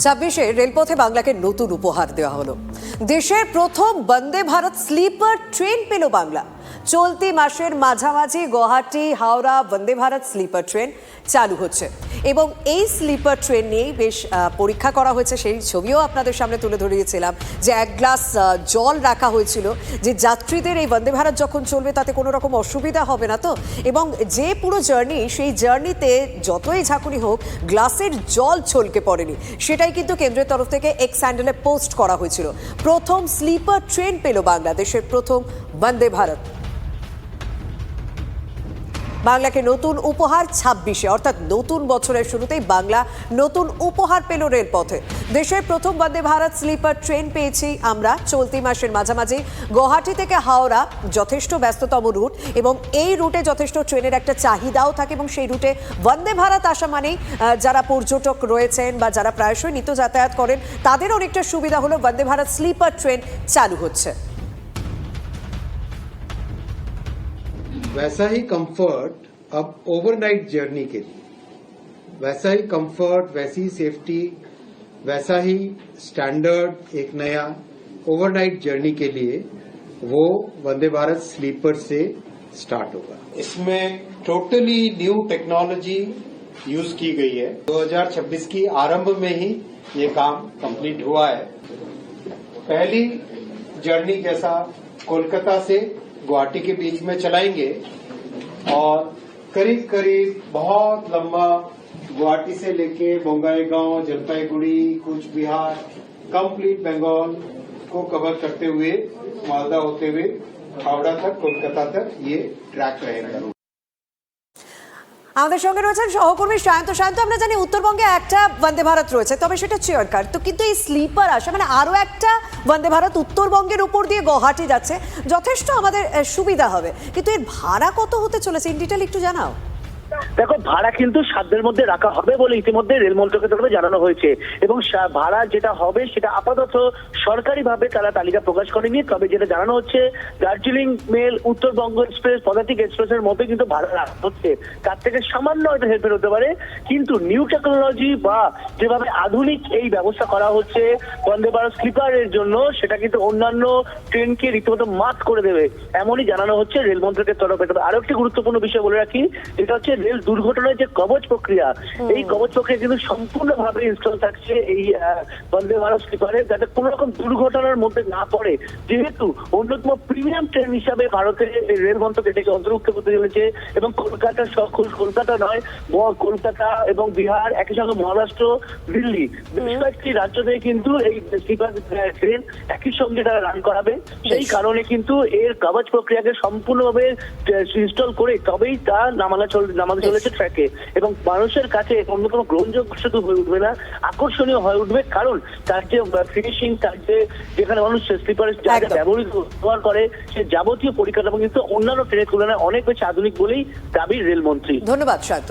26-এ রেলপথে বাংলাকে নতুন উপহার দেওয়া হলো। দেশের প্রথম বন্দে ভারত স্লিপার ট্রেন পেল বাংলা। চলতি মাসের মাঝামাঝি গুয়াহাটি হাওড়া বন্দে ভারত স্লিপার ট্রেন চালু হচ্ছে এবং এই স্লিপার ট্রেন নিয়েই বেশ পরীক্ষা করা হয়েছে। সেই ছবিও আপনাদের সামনে তুলে ধরিয়েছিলাম যে এক গ্লাস জল রাখা হয়েছিল, যে যাত্রীদের এই বন্দে ভারত যখন চলবে তাতে কোনো রকম অসুবিধা হবে না তো। এবং যে পুরো জার্নি, সেই জার্নিতে যতই ঝাঁকুনি হোক গ্লাসের জল ছলকে পড়েনি, সেটাই কিন্তু কেন্দ্রের তরফ থেকে এক্স হ্যান্ডেলে পোস্ট করা হয়েছিল। প্রথম স্লিপার ট্রেন পেল বাংলাদেশের প্রথম বন্দে ভারত। বাংলাকে নতুন উপহার 26-এ, অর্থাৎ নতুন বছরের শুরুতেই বাংলা নতুন উপহার পেল রেলপথে। দেশের প্রথম বন্দে ভারত স্লিপার ট্রেন পেয়েছি আমরা। চলতি মাসের মাঝামাঝি গুয়াহাটি থেকে হাওড়া যথেষ্ট ব্যস্ততম রুট এবং এই রুটে যথেষ্ট ট্রেনের একটা চাহিদাও থাকে এবং সেই রুটে বন্দে ভারত আসা মানেই যারা পর্যটক রয়েছেন বা যারা প্রায়শই নিত্য যাতায়াত করেন তাদের অনেকটা সুবিধা হলো। বন্দে ভারত স্লিপার ট্রেন চালু হচ্ছে। वैसा ही कंफर्ट अब ओवरनाइट जर्नी के लिए, वैसा ही कंफर्ट, वैसी ही सेफ्टी, वैसा ही स्टैंडर्ड एक नया ओवरनाइट जर्नी के लिए वो वंदे भारत स्लीपर से स्टार्ट होगा। इसमें टोटली न्यू टेक्नोलॉजी यूज की गई है। 2026 की आरंभ में ही ये काम कंप्लीट हुआ है। पहली जर्नी जैसा कोलकाता से गुवाहाटी के बीच में चलाएंगे और करीब करीब बहुत लंबा गुवाहाटी से लेके बोंगाईगांव, जलपाईगुड़ी, कूच बिहार, कंप्लीट बंगाल को कवर करते हुए मालदा होते हुए हावड़ा तक, कोलकाता तक ये ट्रैक रहेगा। আমাদের সঙ্গে রয়েছেন সহকর্মী সায়ন্ত। আমরা জানি উত্তরবঙ্গে একটা বন্দে ভারত রয়েছে, তবে সেটা চেয়ার কার, তো কিন্তু এই স্লিপার আসে মানে আরো একটা বন্দে ভারত উত্তরবঙ্গের উপর দিয়ে গুয়াহাটি যাচ্ছে, যথেষ্ট আমাদের সুবিধা হবে। কিন্তু এর ভাড়া কত হতে চলেছে, ইন ডিটেল একটু জানাও। দেখো, ভাড়া কিন্তু সাধ্যের মধ্যে রাখা হবে বলে ইতিমধ্যে রেল মন্ত্রকের তরফে জানানো হয়েছে এবং ভাড়া যেটা হবে সেটা আপাতত সরকারিভাবে তারা তালিকা প্রকাশ করেনি। তবে যেটা জানানো হচ্ছে, দার্জিলিং মেল, উত্তরবঙ্গ এক্সপ্রেস, পদাতিক এক্সপ্রেসের মধ্যে কিন্তু ভাড়া রাখা হচ্ছে। তার থেকে সামান্য হয়তো হেরফের হতে পারে, কিন্তু নিউ টেকনোলজি বা যেভাবে আধুনিক এই ব্যবস্থা করা হচ্ছে বন্দে ভারত স্লিপারের জন্য, সেটা কিন্তু অন্যান্য ট্রেনকে রীতিমতো মাত করে দেবে, এমনই জানানো হচ্ছে রেল মন্ত্রকের তরফে। তবে আরো একটি গুরুত্বপূর্ণ বিষয় বলে রাখি, যেটা হচ্ছে রেল দুর্ঘটনার যে কবচ প্রক্রিয়া, এই কবচ প্রক্রিয়া কিন্তু সম্পূর্ণভাবে ইনস্টল থাকছে এই বন্দে ভারত স্লিপারে, যাতে কোনো রকম দুর্ঘটনার মধ্যে না পড়ে। যেহেতু অন্যতম প্রিমিয়াম ট্রেন হিসাবে ভারতের রেল মন্ত্রক এটাকে অন্তর্ভুক্ত করতে চলেছে এবং কলকাতার কলকাতা নয়, কলকাতা এবং বিহার, একই সঙ্গে মহারাষ্ট্র, দিল্লি, বেশ কয়েকটি রাজ্য থেকে কিন্তু এই স্লিপার ট্রেন একই সঙ্গে তারা রান করাবে। সেই কারণে কিন্তু এর কবচ প্রক্রিয়াকে সম্পূর্ণভাবে ইনস্টল করে তবেই তা নামানো চলেছে ট্র্যাকে এবং মানুষের কাছে অন্যতম গ্রহণযোগ্য শুধু হয়ে উঠবে না, আকর্ষণীয় হয়ে উঠবে। কারণ তার যে ফিনিশিং, তার যে যেখানে মানুষ স্লিপারের ব্যবহার করে সে যাবতীয় পরিকাঠামো কিন্তু অন্যান্য ট্রেনের তুলনায় অনেক বেশি আধুনিক বলেই দাবি রেলমন্ত্রী। ধন্যবাদ শান্ত।